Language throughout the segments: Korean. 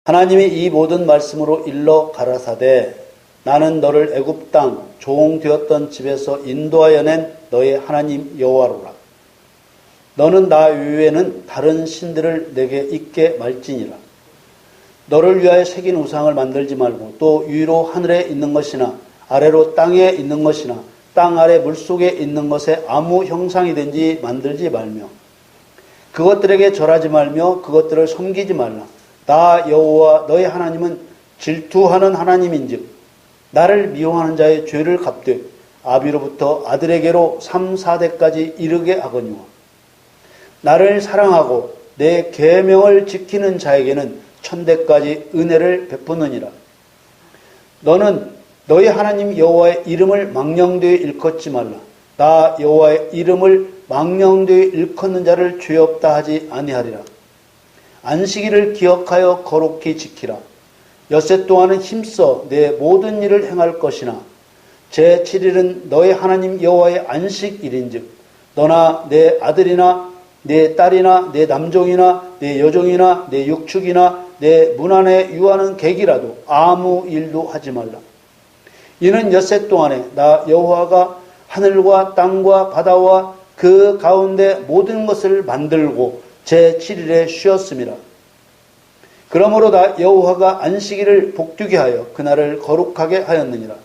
하나님이 이 모든 말씀으로 일러 가라사대 나는 너를 애굽 땅 종 되었던 집에서 인도하여 낸 너의 하나님 여호와로라. 너는 나 외에는 다른 신들을 내게 있게 말지니라. 너를 위하여 새긴 우상을 만들지 말고 또 위로 하늘에 있는 것이나 아래로 땅에 있는 것이나 땅 아래 물속에 있는 것에 아무 형상이든지 만들지 말며 그것들에게 절하지 말며 그것들을 섬기지 말라. 나 여호와 너의 하나님은 질투하는 하나님인즉 나를 미워하는 자의 죄를 갚되 아비로부터 아들에게로 3, 4대까지 이르게 하거니와 나를 사랑하고 내 계명을 지키는 자에게는 1000대까지 은혜를 베푸느니라. 너는 너희 하나님 여호와의 이름을 망령되이 일컫지 말라. 나 여호와의 이름을 망령되이 일컫는 자를 죄 없다 하지 아니하리라. 안식일을 기억하여 거룩히 지키라. 엿새 동안은 힘써 내 모든 일을 행할 것이나 제7일은 너의 하나님 여호와의 안식일인즉 너나 내 아들이나 내 딸이나 내 남종이나 내 여종이나 내 육축이나 내 문 안에 유하는 객이라도 아무 일도 하지 말라. 이는 엿새 동안에 나 여호와가 하늘과 땅과 바다와 그 가운데 모든 것을 만들고 제7일에 쉬었음이라. 그러므로 나 여호와가 안식일을 복되게 하여 그날을 거룩하게 하였느니라.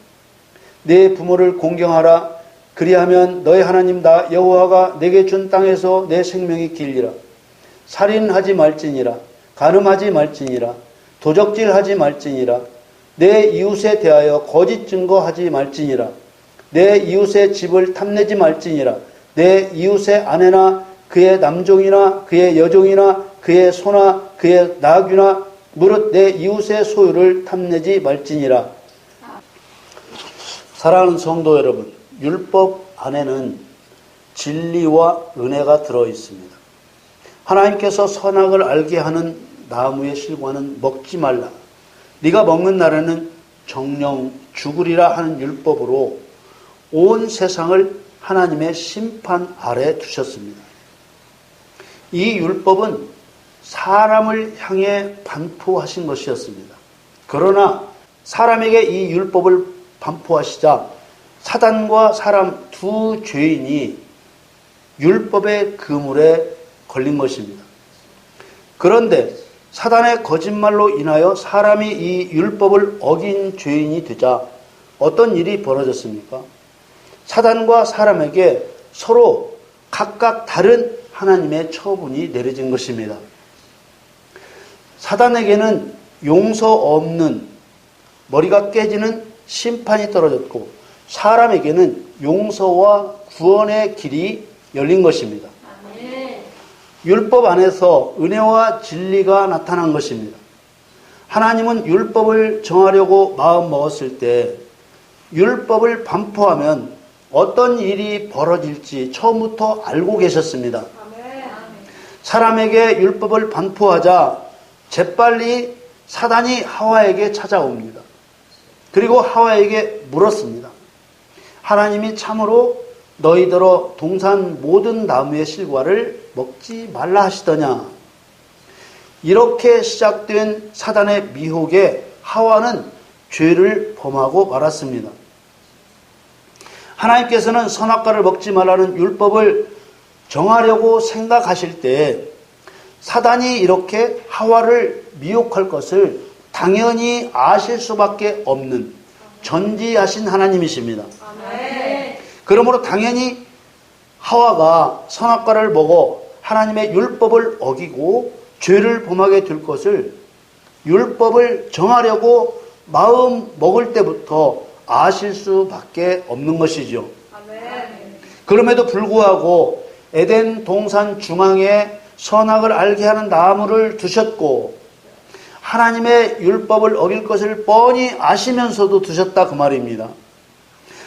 네 부모를 공경하라. 그리하면 너의 하나님 나 여호와가 내게 준 땅에서 내 생명이 길리라. 살인하지 말지니라. 간음하지 말지니라. 도적질하지 말지니라. 내 이웃에 대하여 거짓 증거하지 말지니라. 내 이웃의 집을 탐내지 말지니라. 내 이웃의 아내나 그의 남종이나 그의 여종이나 그의 소나 그의 나귀나 무릇 내 이웃의 소유를 탐내지 말지니라. 사랑하는 성도 여러분, 율법 안에는 진리와 은혜가 들어 있습니다. 하나님께서 선악을 알게 하는 나무의 실과는 먹지 말라. 네가 먹는 날에는 정령 죽으리라 하는 율법으로 온 세상을 하나님의 심판 아래 두셨습니다. 이 율법은 사람을 향해 반포하신 것이었습니다. 그러나 사람에게 이 율법을 반포하시자 사단과 사람 두 죄인이 율법의 그물에 걸린 것입니다. 그런데 사단의 거짓말로 인하여 사람이 이 율법을 어긴 죄인이 되자 어떤 일이 벌어졌습니까? 사단과 사람에게 서로 각각 다른 하나님의 처분이 내려진 것입니다. 사단에게는 용서 없는 머리가 깨지는 심판이 떨어졌고 사람에게는 용서와 구원의 길이 열린 것입니다. 율법 안에서 은혜와 진리가 나타난 것입니다. 하나님은 율법을 정하려고 마음 먹었을 때 율법을 반포하면 어떤 일이 벌어질지 처음부터 알고 계셨습니다. 사람에게 율법을 반포하자 재빨리 사단이 하와에게 찾아옵니다. 그리고 하와에게 물었습니다. 하나님이 참으로 너희더러 동산 모든 나무의 실과를 먹지 말라 하시더냐. 이렇게 시작된 사단의 미혹에 하와는 죄를 범하고 말았습니다. 하나님께서는 선악과를 먹지 말라는 율법을 정하려고 생각하실 때 사단이 이렇게 하와를 미혹할 것을 당연히 아실 수밖에 없는 전지하신 하나님이십니다. 그러므로 당연히 하와가 선악과를 먹어 하나님의 율법을 어기고 죄를 범하게 될 것을 율법을 정하려고 마음 먹을 때부터 아실 수밖에 없는 것이죠. 그럼에도 불구하고 에덴 동산 중앙에 선악을 알게 하는 나무를 두셨고 하나님의 율법을 어길 것을 뻔히 아시면서도 두셨다 그 말입니다.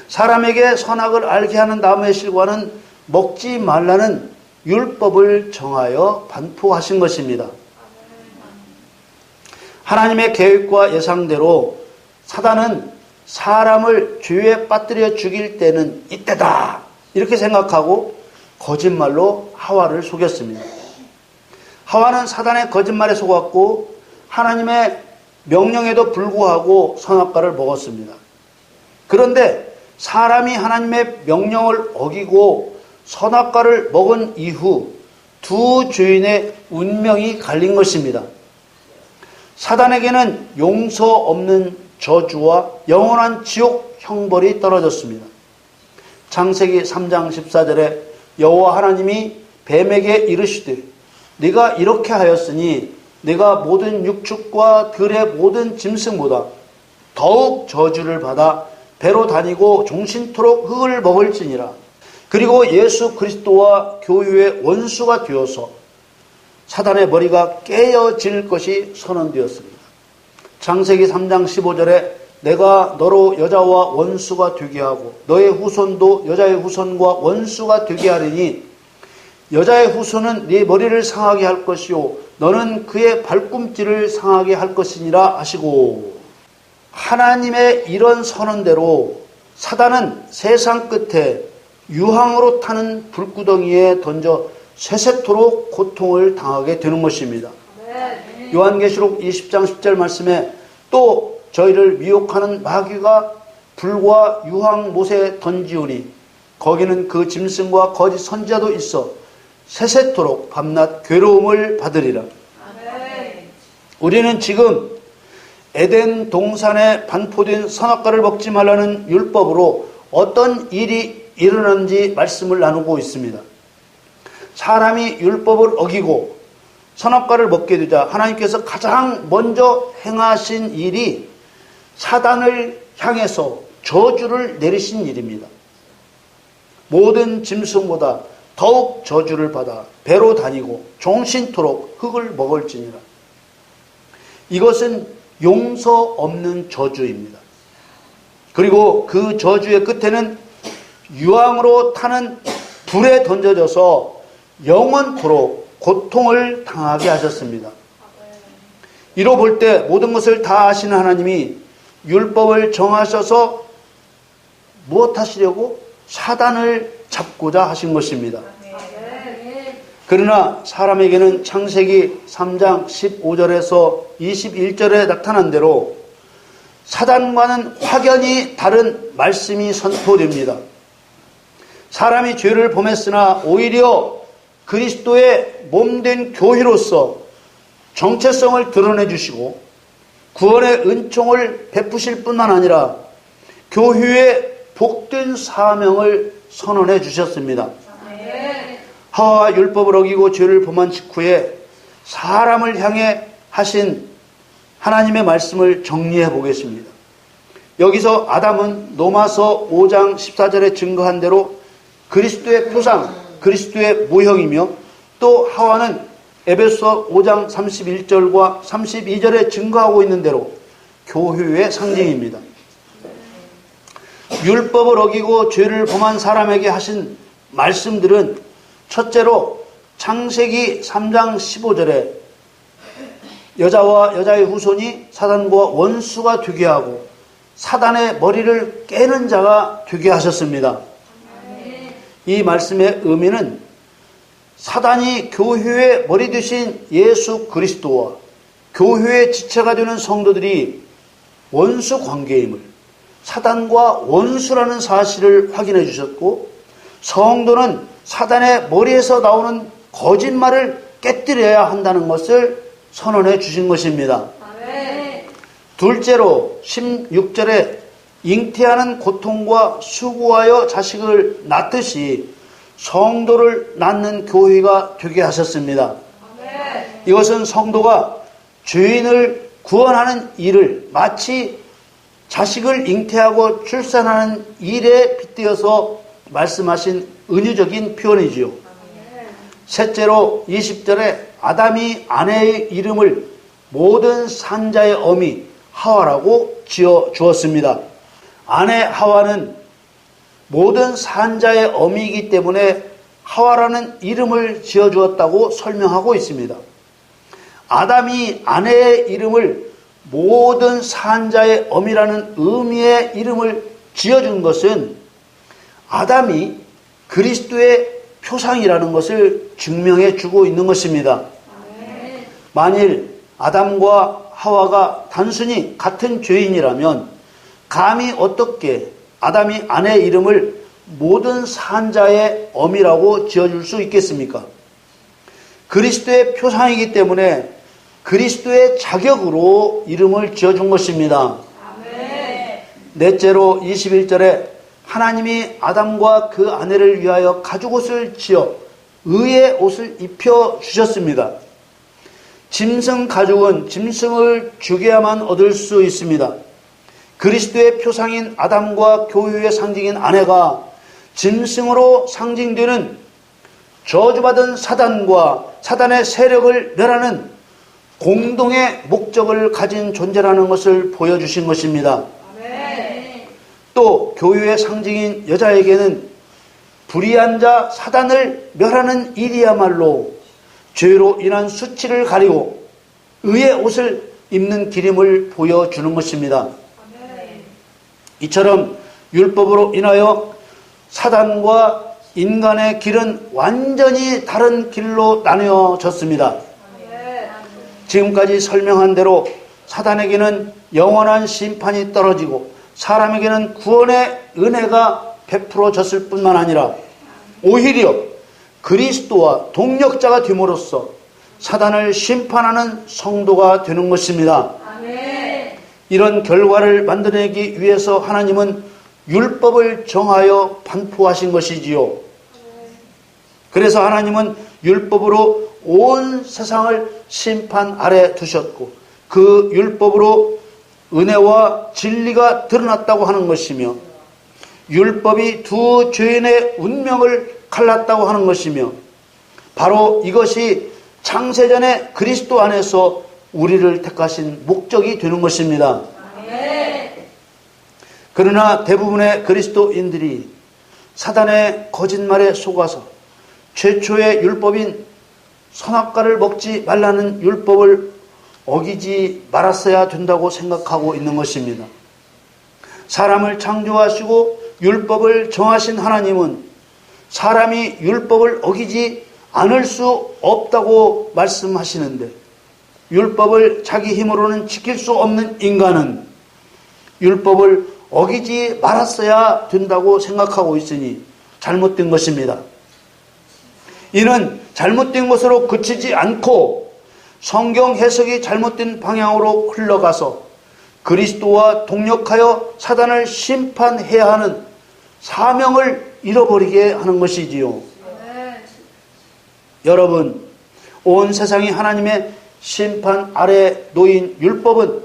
사람에게 선악을 알게 하는 나무의 실과는 먹지 말라는 율법을 정하여 반포하신 것입니다. 하나님의 계획과 예상대로 사단은 사람을 죄에 빠뜨려 죽일 때는 이때다 이렇게 생각하고 거짓말로 하와를 속였습니다. 하와는 사단의 거짓말에 속았고 하나님의 명령에도 불구하고 선악과를 먹었습니다. 그런데 사람이 하나님의 명령을 어기고 선악과를 먹은 이후 두 죄인의 운명이 갈린 것입니다. 사단에게는 용서 없는 저주와 영원한 지옥 형벌이 떨어졌습니다. 창세기 3장 14절에 여호와 하나님이 뱀에게 이르시되 네가 이렇게 하였으니 네가 모든 육축과 들의 모든 짐승보다 더욱 저주를 받아 배로 다니고 종신토록 흙을 먹을지니라. 그리고 예수 그리스도와 교회의 원수가 되어서 사단의 머리가 깨어질 것이 선언되었습니다. 창세기 3장 15절에 내가 너로 여자와 원수가 되게 하고 너의 후손도 여자의 후손과 원수가 되게 하리니 여자의 후손은 네 머리를 상하게 할 것이요 너는 그의 발꿈치를 상하게 할 것이니라 하시고, 하나님의 이런 선언대로 사단은 세상 끝에 유황으로 타는 불구덩이에 던져 세세토록 고통을 당하게 되는 것입니다. 요한계시록 20장 10절 말씀에 또 저희를 미혹하는 마귀가 불과 유황 못에 던지우니 거기는 그 짐승과 거짓 선지자도 있어 세세토록 밤낮 괴로움을 받으리라. 우리는 지금 에덴 동산에 반포된 선악과를 먹지 말라는 율법으로 어떤 일이 일어났는지 말씀을 나누고 있습니다. 사람이 율법을 어기고 선악과를 먹게 되자 하나님께서 가장 먼저 행하신 일이 사단을 향해서 저주를 내리신 일입니다. 모든 짐승보다 더욱 저주를 받아 배로 다니고 종신토록 흙을 먹을지니라. 이것은 용서 없는 저주입니다. 그리고 그 저주의 끝에는 유황으로 타는 불에 던져져서 영원토록 고통을 당하게 하셨습니다. 이로 볼 때 모든 것을 다 아시는 하나님이 율법을 정하셔서 무엇 하시려고? 사단을 잡고자 하신 것입니다. 그러나 사람에게는 창세기 3장 15절에서 21절에 나타난 대로 사단과는 확연히 다른 말씀이 선포됩니다. 사람이 죄를 범했으나 오히려 그리스도의 몸된 교회로서 정체성을 드러내 주시고 구원의 은총을 베푸실 뿐만 아니라 교회의 복된 사명을 선언해 주셨습니다. 하와가 율법을 어기고 죄를 범한 직후에 사람을 향해 하신 하나님의 말씀을 정리해 보겠습니다. 여기서 아담은 로마서 5장 14절에 증거한 대로 그리스도의 표상, 그리스도의 모형이며 또 하와는 에베소 5장 31절과 32절에 증거하고 있는 대로 교회의 상징입니다. 율법을 어기고 죄를 범한 사람에게 하신 말씀들은 첫째로 창세기 3장 15절에 여자와 여자의 후손이 사단과 원수가 되게 하고 사단의 머리를 깨는 자가 되게 하셨습니다. 이 말씀의 의미는 사단이 교회의 머리 되신 예수 그리스도와 교회의 지체가 되는 성도들이 원수 관계임을, 사단과 원수라는 사실을 확인해 주셨고, 성도는 사단의 머리에서 나오는 거짓말을 깨뜨려야 한다는 것을 선언해 주신 것입니다. 둘째로 16절에 잉태하는 고통과 수고하여 자식을 낳듯이 성도를 낳는 교회가 되게 하셨습니다. 이것은 성도가 죄인을 구원하는 일을 마치 자식을 잉태하고 출산하는 일에 빗대어서 말씀하신 은유적인 표현이지요. 셋째로 20절에 아담이 아내의 이름을 모든 산자의 어미 하와라고 지어 주었습니다. 아내 하와는 모든 산자의 어미이기 때문에 하와라는 이름을 지어 주었다고 설명하고 있습니다. 아담이 아내의 이름을 모든 산자의 어미라는 의미의 이름을 지어준 것은 아담이 그리스도의 표상이라는 것을 증명해 주고 있는 것입니다. 만일 아담과 하와가 단순히 같은 죄인이라면 감히 어떻게 아담이 아내의 이름을 모든 산자의 어미라고 지어줄 수 있겠습니까? 그리스도의 표상이기 때문에 그리스도의 자격으로 이름을 지어준 것입니다. 아멘. 넷째로 21절에 하나님이 아담과 그 아내를 위하여 가죽옷을 지어 의의 옷을 입혀 주셨습니다. 짐승 가죽은 짐승을 죽여야만 얻을 수 있습니다. 그리스도의 표상인 아담과 교회의 상징인 아내가 짐승으로 상징되는 저주받은 사단과 사단의 세력을 멸하는 공동의 목적을 가진 존재라는 것을 보여주신 것입니다. 아멘. 또 교회의 상징인 여자에게는 불의한 자 사단을 멸하는 일이야말로 죄로 인한 수치를 가리고 의의 옷을 입는 기림을 보여주는 것입니다. 아멘. 이처럼 율법으로 인하여 사단과 인간의 길은 완전히 다른 길로 나뉘어졌습니다. 지금까지 설명한 대로 사단에게는 영원한 심판이 떨어지고 사람에게는 구원의 은혜가 베풀어졌을 뿐만 아니라 오히려 그리스도와 동력자가 됨으로써 사단을 심판하는 성도가 되는 것입니다. 아멘. 이런 결과를 만들어내기 위해서 하나님은 율법을 정하여 반포하신 것이지요. 그래서 하나님은 율법으로 온 세상을 심판 아래 두셨고 그 율법으로 은혜와 진리가 드러났다고 하는 것이며 율법이 두 죄인의 운명을 갈랐다고 하는 것이며 바로 이것이 창세전에 그리스도 안에서 우리를 택하신 목적이 되는 것입니다. 그러나 대부분의 그리스도인들이 사단의 거짓말에 속아서 최초의 율법인 선악과를 먹지 말라는 율법을 어기지 말았어야 된다고 생각하고 있는 것입니다. 사람을 창조하시고 율법을 정하신 하나님은 사람이 율법을 어기지 않을 수 없다고 말씀하시는데 율법을 자기 힘으로는 지킬 수 없는 인간은 율법을 어기지 말았어야 된다고 생각하고 있으니 잘못된 것입니다. 이는 잘못된 것으로 그치지 않고 성경 해석이 잘못된 방향으로 흘러가서 그리스도와 동력하여 사단을 심판해야 하는 사명을 잃어버리게 하는 것이지요. 여러분, 온 세상이 하나님의 심판 아래 놓인 율법은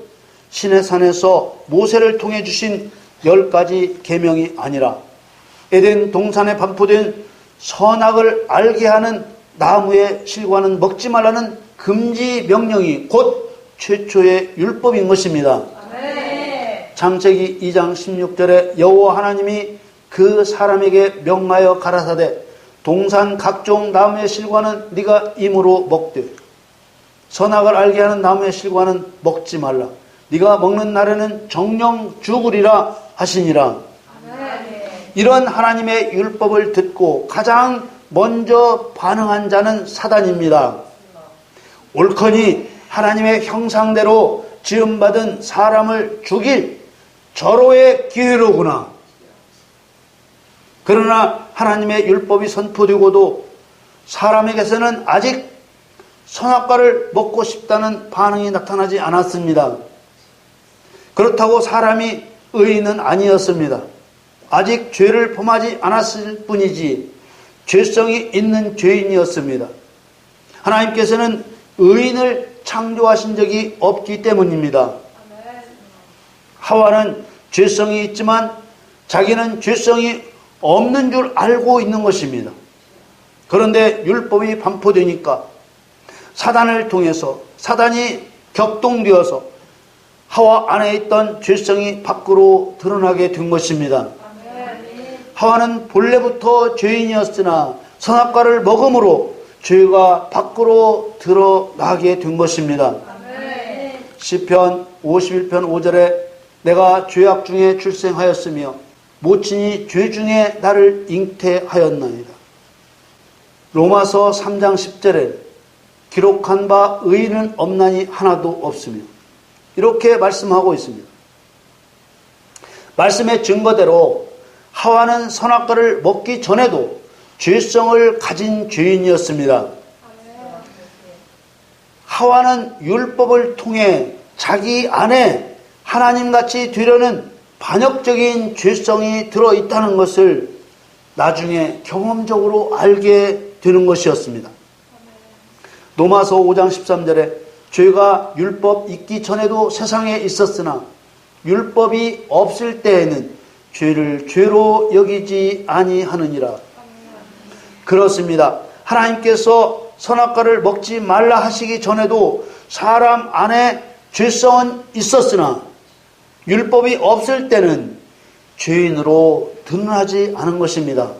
시내산에서 모세를 통해 주신 10가지 계명이 아니라 에덴 동산에 반포된 선악을 알게 하는 나무의 실과는 먹지 말라는 금지 명령이 곧 최초의 율법인 것입니다. 창세기 2장 16절에 여호와 하나님이 그 사람에게 명하여 가라사대 동산 각종 나무의 실과는 네가 임으로 먹되 선악을 알게 하는 나무의 실과는 먹지 말라. 네가 먹는 날에는 정령 죽으리라 하시니라. 이런 하나님의 율법을 듣고 가장 먼저 반응한 자는 사단입니다. 옳거니 하나님의 형상대로 지음받은 사람을 죽일 절호의 기회로구나. 그러나 하나님의 율법이 선포되고도 사람에게서는 아직 선악과를 먹고 싶다는 반응이 나타나지 않았습니다. 그렇다고 사람이 의인은 아니었습니다. 아직 죄를 범하지 않았을 뿐이지 죄성이 있는 죄인이었습니다. 하나님께서는 의인을 창조하신 적이 없기 때문입니다. 하와는 죄성이 있지만 자기는 죄성이 없는 줄 알고 있는 것입니다. 그런데 율법이 반포되니까 사단을 통해서 사단이 격동되어서 하와 안에 있던 죄성이 밖으로 드러나게 된 것입니다. 하와는 본래부터 죄인이었으나 선악과를 먹음으로 죄가 밖으로 드러나게 된 것입니다. 시편 51편 5절에 내가 죄악 중에 출생하였으며 모친이 죄 중에 나를 잉태하였나이다. 로마서 3장 10절에 기록한 바 의인은 없나니 하나도 없으며 이렇게 말씀하고 있습니다. 말씀의 증거대로 하와는 선악과를 먹기 전에도 죄성을 가진 죄인이었습니다. 하와는 율법을 통해 자기 안에 하나님같이 되려는 반역적인 죄성이 들어있다는 것을 나중에 경험적으로 알게 되는 것이었습니다. 로마서 5장 13절에 죄가 율법 있기 전에도 세상에 있었으나 율법이 없을 때에는 죄를 죄로 여기지 아니하느니라. 그렇습니다. 하나님께서 선악과를 먹지 말라 하시기 전에도 사람 안에 죄성은 있었으나 율법이 없을 때는 죄인으로 드러나지 않은 것입니다.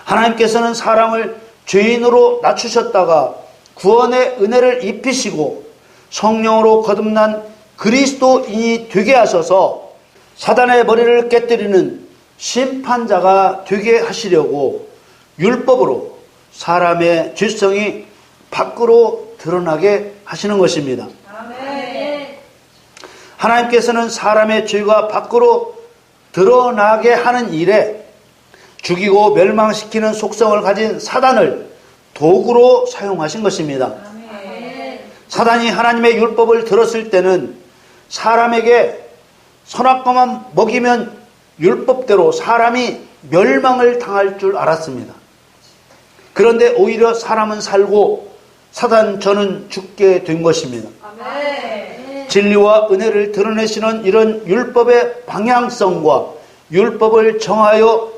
하나님께서는 사람을 죄인으로 낮추셨다가 구원의 은혜를 입히시고 성령으로 거듭난 그리스도인이 되게 하셔서 사단의 머리를 깨뜨리는 심판자가 되게 하시려고 율법으로 사람의 죄성이 밖으로 드러나게 하시는 것입니다. 하나님께서는 사람의 죄가 밖으로 드러나게 하는 일에 죽이고 멸망시키는 속성을 가진 사단을 도구로 사용하신 것입니다. 사단이 하나님의 율법을 들었을 때는 사람에게 선악과만 먹이면 율법대로 사람이 멸망을 당할 줄 알았습니다. 그런데 오히려 사람은 살고 사단 저는 죽게 된 것입니다. 진리와 은혜를 드러내시는 이런 율법의 방향성과 율법을 정하여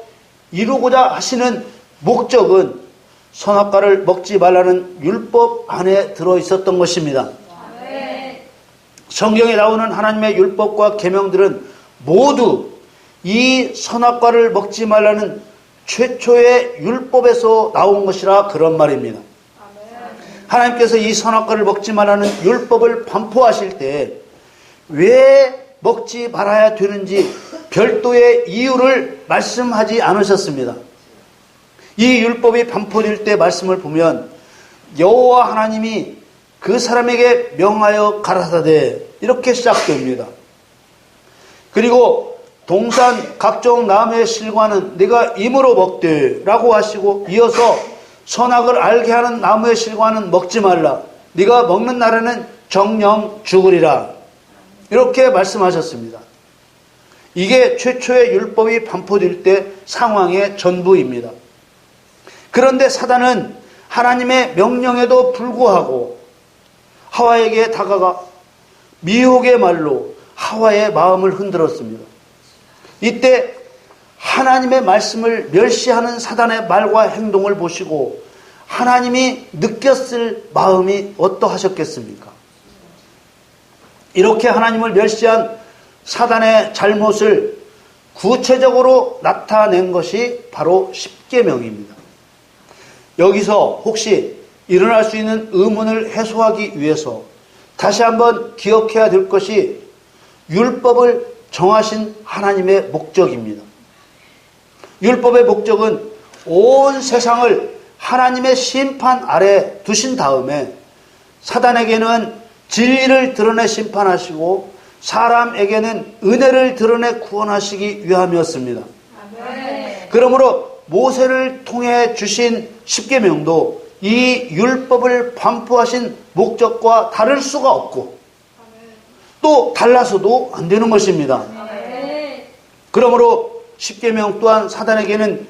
이루고자 하시는 목적은 선악과를 먹지 말라는 율법 안에 들어있었던 것입니다. 성경에 나오는 하나님의 율법과 계명들은 모두 이 선악과를 먹지 말라는 최초의 율법에서 나온 것이라 그런 말입니다. 하나님께서 이 선악과를 먹지 말라는 율법을 반포하실 때 왜 먹지 말아야 되는지 별도의 이유를 말씀하지 않으셨습니다. 이 율법이 반포될 때 말씀을 보면 여호와 하나님이 그 사람에게 명하여 가라사대 이렇게 시작됩니다. 그리고 동산 각종 나무의 실과는 네가 임으로 먹되 라고 하시고 이어서 선악을 알게 하는 나무의 실과는 먹지 말라. 네가 먹는 날에는 정령 죽으리라. 이렇게 말씀하셨습니다. 이게 최초의 율법이 반포될 때 상황의 전부입니다. 그런데 사단은 하나님의 명령에도 불구하고 하와에게 다가가 미혹의 말로 하와의 마음을 흔들었습니다. 이때 하나님의 말씀을 멸시하는 사단의 말과 행동을 보시고 하나님이 느꼈을 마음이 어떠하셨겠습니까? 이렇게 하나님을 멸시한 사단의 잘못을 구체적으로 나타낸 것이 바로 십계명입니다. 여기서 혹시 일어날 수 있는 의문을 해소하기 위해서 다시 한번 기억해야 될 것이 율법을 정하신 하나님의 목적입니다. 율법의 목적은 온 세상을 하나님의 심판 아래 두신 다음에 사단에게는 진리를 드러내 심판하시고 사람에게는 은혜를 드러내 구원하시기 위함이었습니다. 그러므로 모세를 통해 주신 십계명도 이 율법을 반포하신 목적과 다를 수가 없고 또 달라서도 안 되는 것입니다. 그러므로 십계명 또한 사단에게는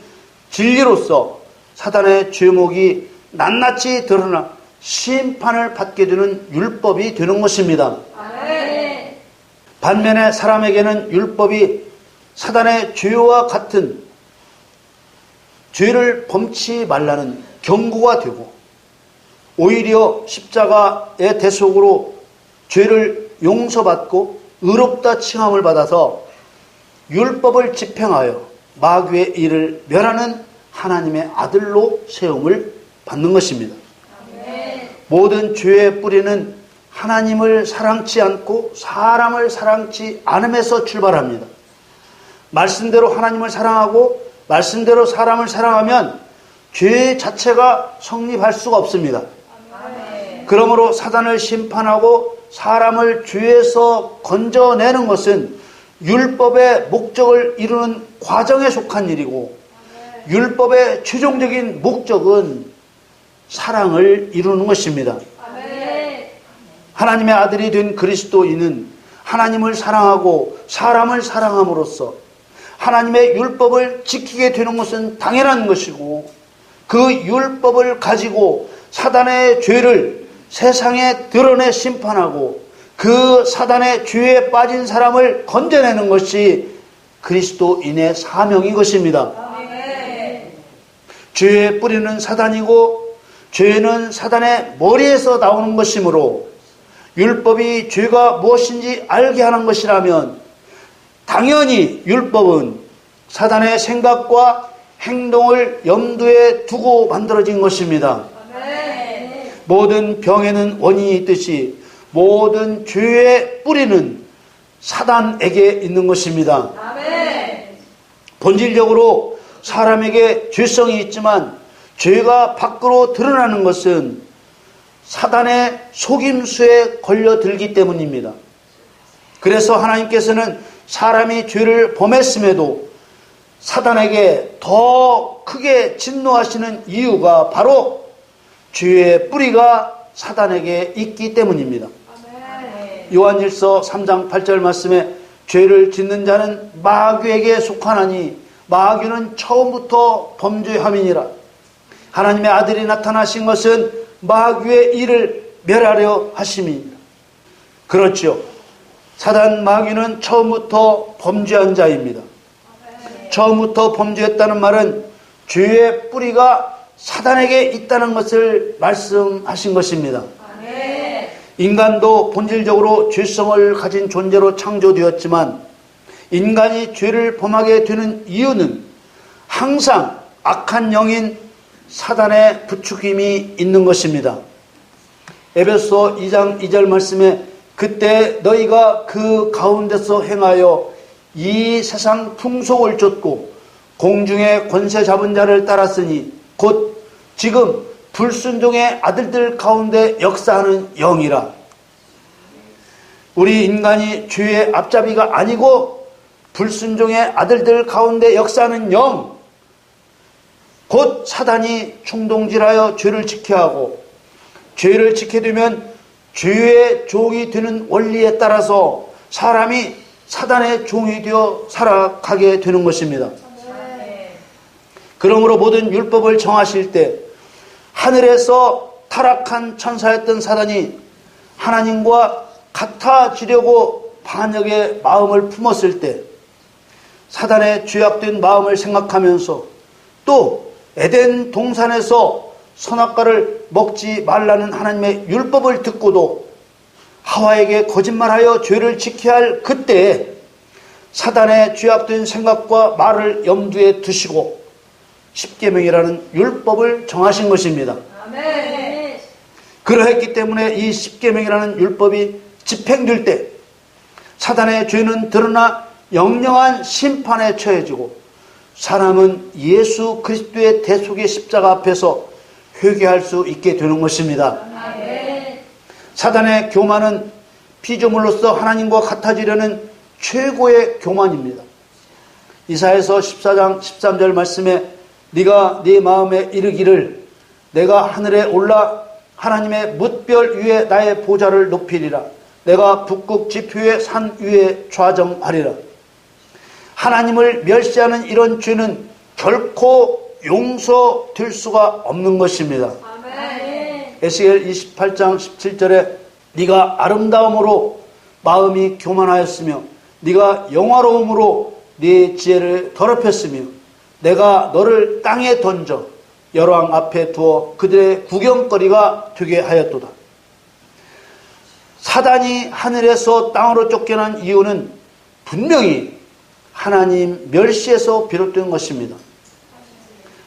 진리로서 사단의 죄목이 낱낱이 드러나 심판을 받게 되는 율법이 되는 것입니다. 반면에 사람에게는 율법이 사단의 죄와 같은 죄를 범치 말라는 경고가 되고 오히려 십자가의 대속으로 죄를 용서받고 의롭다 칭함을 받아서 율법을 집행하여 마귀의 일을 멸하는 하나님의 아들로 세움을 받는 것입니다. 모든 죄의 뿌리는 하나님을 사랑치 않고 사람을 사랑치 않음에서 출발합니다. 말씀대로 하나님을 사랑하고 말씀대로 사람을 사랑하면 죄 자체가 성립할 수가 없습니다. 그러므로 사단을 심판하고 사람을 죄에서 건져내는 것은 율법의 목적을 이루는 과정에 속한 일이고, 율법의 최종적인 목적은 사랑을 이루는 것입니다. 하나님의 아들이 된 그리스도인은 하나님을 사랑하고 사람을 사랑함으로써 하나님의 율법을 지키게 되는 것은 당연한 것이고, 그 율법을 가지고 사단의 죄를 세상에 드러내 심판하고 그 사단의 죄에 빠진 사람을 건져내는 것이 그리스도인의 사명인 것입니다. 죄의 뿌리는 사단이고 죄는 사단의 머리에서 나오는 것이므로 율법이 죄가 무엇인지 알게 하는 것이라면 당연히 율법은 사단의 생각과 행동을 염두에 두고 만들어진 것입니다. 모든 병에는 원인이 있듯이 모든 죄의 뿌리는 사단에게 있는 것입니다. 본질적으로 사람에게 죄성이 있지만 죄가 밖으로 드러나는 것은 사단의 속임수에 걸려들기 때문입니다. 그래서 하나님께서는 사람이 죄를 범했음에도 사단에게 더 크게 진노하시는 이유가 바로 죄의 뿌리가 사단에게 있기 때문입니다. 요한일서 3장 8절 말씀에 죄를 짓는 자는 마귀에게 속하나니 마귀는 처음부터 범죄함이니라. 하나님의 아들이 나타나신 것은 마귀의 일을 멸하려 하심입니다. 그렇죠. 사단 마귀는 처음부터 범죄한 자입니다. 처음부터 범죄했다는 말은 죄의 뿌리가 사단에게 있다는 것을 말씀하신 것입니다. 인간도 본질적으로 죄성을 가진 존재로 창조되었지만 인간이 죄를 범하게 되는 이유는 항상 악한 영인 사단의 부추김이 있는 것입니다. 에베소 2장 2절 말씀에 그때 너희가 그 가운데서 행하여 이 세상 풍속을 쫓고 공중의 권세 잡은 자를 따랐으니 곧 지금 불순종의 아들들 가운데 역사하는 영이라. 우리 인간이 죄의 앞잡이가 아니고 불순종의 아들들 가운데 역사하는 영, 곧 사단이 충동질하여 죄를 지켜야 하고 죄를 지게 되면 죄의 종이 되는 원리에 따라서 사람이 사단의 종이 되어 살아가게 되는 것입니다. 그러므로 모든 율법을 정하실 때 하늘에서 타락한 천사였던 사단이 하나님과 같아지려고 반역의 마음을 품었을 때 사단의 죄악된 마음을 생각하면서 또 에덴 동산에서 선악과를 먹지 말라는 하나님의 율법을 듣고도 하와에게 거짓말하여 죄를 지켜야 할 그때에 사단의 죄악된 생각과 말을 염두에 두시고 십계명이라는 율법을 정하신 것입니다. 아멘. 그러했기 때문에 이 십계명이라는 율법이 집행될 때 사단의 죄는 드러나 영영한 심판에 처해지고 사람은 예수 그리스도의 대속의 십자가 앞에서 회개할 수 있게 되는 것입니다. 아멘. 사단의 교만은 피조물로서 하나님과 같아지려는 최고의 교만입니다. 이사야서 14장 13절 말씀에 네가 네 마음에 이르기를 내가 하늘에 올라 하나님의 뭇별 위에 나의 보좌를 높이리라. 내가 북극 지표의 산 위에 좌정하리라. 하나님을 멸시하는 이런 죄는 결코 용서될 수가 없는 것입니다. 아멘. 에스겔 28장 17절에 네가 아름다움으로 마음이 교만하였으며 네가 영화로움으로 네 지혜를 더럽혔으며 내가 너를 땅에 던져 여러왕 앞에 두어 그들의 구경거리가 되게 하였도다. 사단이 하늘에서 땅으로 쫓겨난 이유는 분명히 하나님 멸시에서 비롯된 것입니다.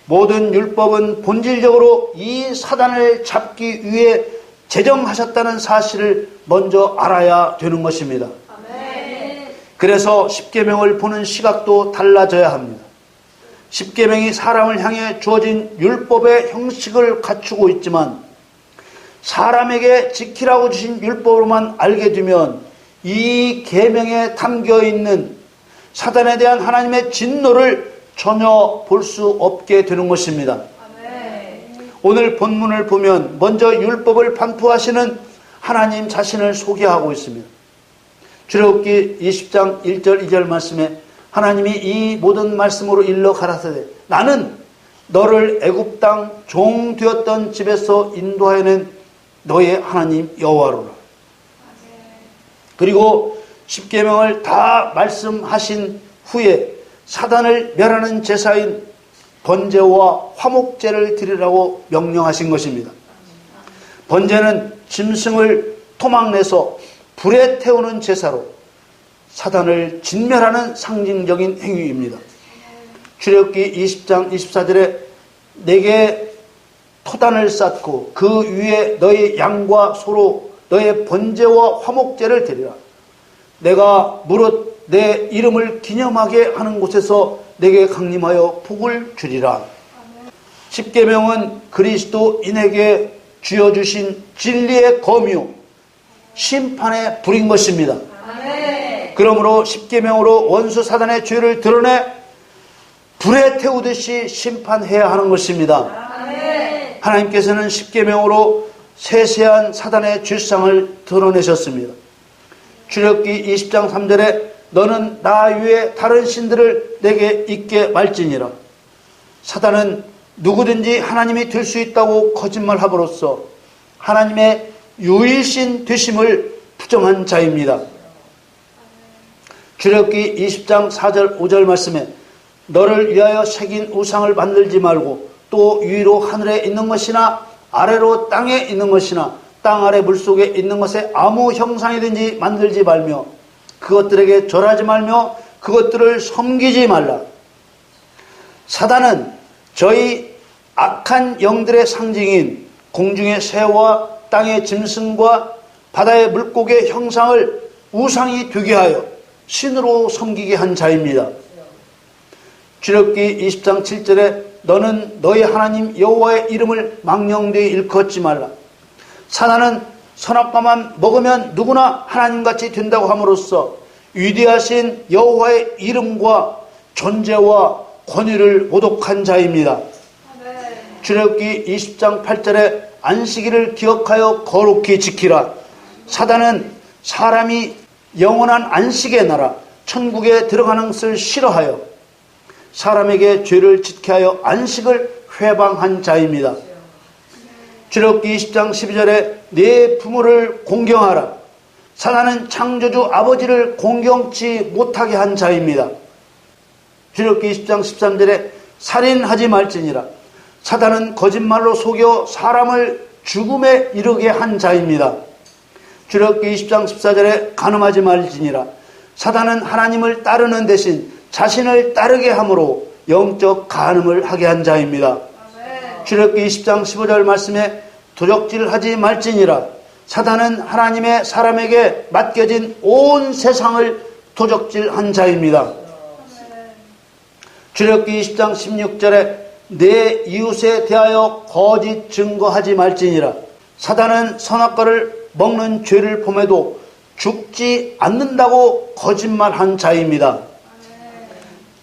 모든 율법은 본질적으로 이 사단을 잡기 위해 제정하셨다는 사실을 먼저 알아야 되는 것입니다. 그래서 십계명을 보는 시각도 달라져야 합니다. 십계명이 사람을 향해 주어진 율법의 형식을 갖추고 있지만 사람에게 지키라고 주신 율법으로만 알게 되면 이 계명에 담겨 있는 사단에 대한 하나님의 진노를 전혀 볼 수 없게 되는 것입니다. 오늘 본문을 보면 먼저 율법을 반포하시는 하나님 자신을 소개하고 있습니다. 출애굽기 20장 1절 2절 말씀에 하나님이 이 모든 말씀으로 일러 가라사대 나는 너를 애굽 땅 종 되었던 집에서 인도하여낸 너의 하나님 여호와로라. 그리고 십계명을 다 말씀하신 후에 사단을 멸하는 제사인 번제와 화목제를 드리라고 명령하신 것입니다. 번제는 짐승을 토막내서 불에 태우는 제사로 사단을 진멸하는 상징적인 행위입니다. 출애굽기 20장 24절에 내게 토단을 쌓고 그 위에 너의 양과 소로 너의 번제와 화목제를 드리라. 내가 무릇 내 이름을 기념하게 하는 곳에서 내게 강림하여 복을 주리라. 십계명은 그리스도인에게 주어주신 진리의 검이요 심판의 불인 것입니다. 그러므로 십계명으로 원수 사단의 죄를 드러내 불에 태우듯이 심판해야 하는 것입니다. 하나님께서는 십계명으로 세세한 사단의 죄상을 드러내셨습니다. 출애굽기 20장 3절에 너는 나 외에 다른 신들을 내게 있게 말지니라. 사단은 누구든지 하나님이 될 수 있다고 거짓말함으로써 하나님의 유일신 되심을 부정한 자입니다. 출애굽기 20장 4절 5절 말씀에 너를 위하여 새긴 우상을 만들지 말고 또 위로 하늘에 있는 것이나 아래로 땅에 있는 것이나 땅 아래 물속에 있는 것에 아무 형상이든지 만들지 말며 그것들에게 절하지 말며 그것들을 섬기지 말라. 사단은 저희 악한 영들의 상징인 공중의 새와 땅의 짐승과 바다의 물고기의 형상을 우상이 되게 하여 신으로 섬기게 한 자입니다. 출애굽기 20장 7절에 너는 너희 하나님 여호와의 이름을 망령되이 일컫지 말라. 사단은 선악과만 먹으면 누구나 하나님같이 된다고 함으로써 위대하신 여호와의 이름과 존재와 권위를 모독한 자입니다. 출애굽기 20장 8절에 안식일을 기억하여 거룩히 지키라. 사단은 사람이 영원한 안식의 나라 천국에 들어가는 것을 싫어하여 사람에게 죄를 짓게 하여 안식을 회방한 자입니다. 출애굽기 20장 12절에 네 부모를 공경하라. 사단은 창조주 아버지를 공경치 못하게 한 자입니다. 출애굽기 20장 13절에 살인하지 말지니라. 사단은 거짓말로 속여 사람을 죽음에 이르게 한 자입니다. 출애굽기 20장 14절에 간음하지 말지니라. 사단은 하나님을 따르는 대신 자신을 따르게 함으로 영적 간음을 하게 한 자입니다. 출애굽기 20장 15절 말씀에 도적질하지 말지니라. 사단은 하나님의 사람에게 맡겨진 온 세상을 도적질한 자입니다. 출애굽기 20장 16절에 내 이웃에 대하여 거짓 증거하지 말지니라. 사단은 선악과를 먹는 죄를 범해도 죽지 않는다고 거짓말한 자입니다.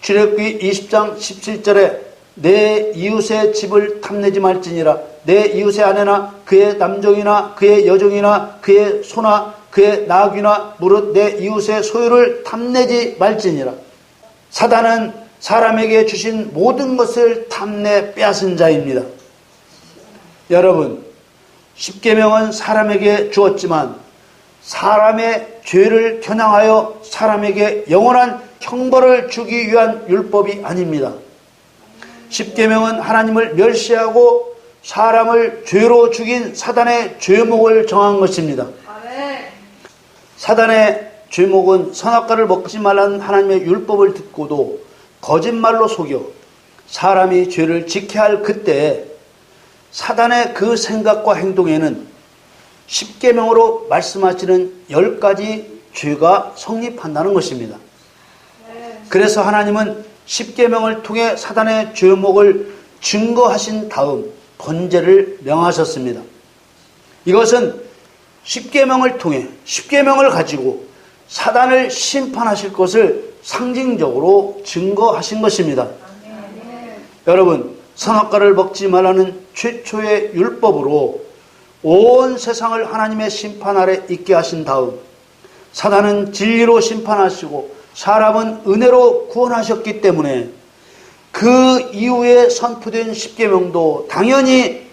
출애굽기 20장 17절에 내 이웃의 집을 탐내지 말지니라. 내 이웃의 아내나 그의 남종이나 그의 여종이나 그의 소나 그의 나귀나 무릇 내 이웃의 소유를 탐내지 말지니라. 사단은 사람에게 주신 모든 것을 탐내 빼앗은 자입니다. 여러분, 십계명은 사람에게 주었지만 사람의 죄를 겨냥하여 사람에게 영원한 형벌을 주기 위한 율법이 아닙니다. 십계명은 하나님을 멸시하고 사람을 죄로 죽인 사단의 죄목을 정한 것입니다. 사단의 죄목은 선악과를 먹지 말라는 하나님의 율법을 듣고도 거짓말로 속여 사람이 죄를 지켜야 할 그때 사단의 그 생각과 행동에는 십계명으로 말씀하시는 10가지 죄가 성립한다는 것입니다. 그래서 하나님은 십계명을 통해 사단의 죄목을 증거하신 다음 번제를 명하셨습니다. 이것은 십계명을 통해 십계명을 가지고 사단을 심판하실 것을 상징적으로 증거하신 것입니다. 여러분, 선악과를 먹지 말라는 최초의 율법으로 온 세상을 하나님의 심판 아래 있게 하신 다음 사단은 진리로 심판하시고 사람은 은혜로 구원하셨기 때문에 그 이후에 선포된 십계명도 당연히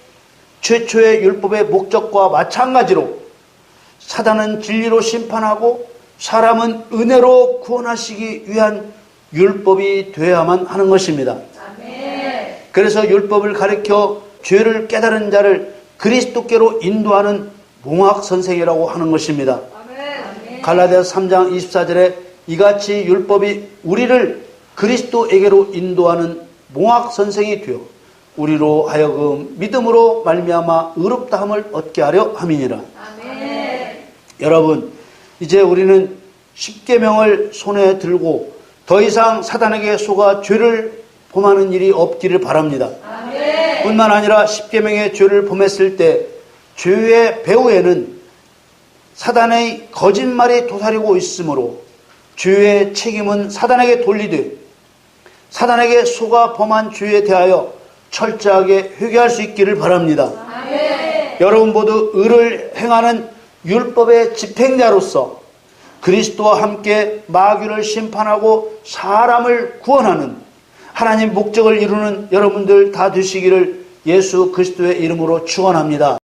최초의 율법의 목적과 마찬가지로 사단은 진리로 심판하고 사람은 은혜로 구원하시기 위한 율법이 되어야만 하는 것입니다. 그래서 율법을 가르쳐 죄를 깨달은 자를 그리스도께로 인도하는 몽학선생이라고 하는 것입니다. 갈라디아서 3장 24절에 이같이 율법이 우리를 그리스도에게로 인도하는 몽학선생이 되어 우리로 하여금 믿음으로 말미암아 의롭다함을 얻게 하려 함이니라. 여러분, 이제 우리는 십계명을 손에 들고 더 이상 사단에게 속아 죄를 범하는 일이 없기를 바랍니다. 뿐만 아니라 십계명의 죄를 범했을 때 죄의 배후에는 사단의 거짓말이 도사리고 있으므로 죄의 책임은 사단에게 돌리되 사단에게 속아 범한 죄에 대하여 철저하게 회개할 수 있기를 바랍니다. 여러분 모두 의를 행하는 율법의 집행자로서 그리스도와 함께 마귀를 심판하고 사람을 구원하는 하나님 목적을 이루는 여러분들 다 되시기를 예수 그리스도의 이름으로 축원합니다.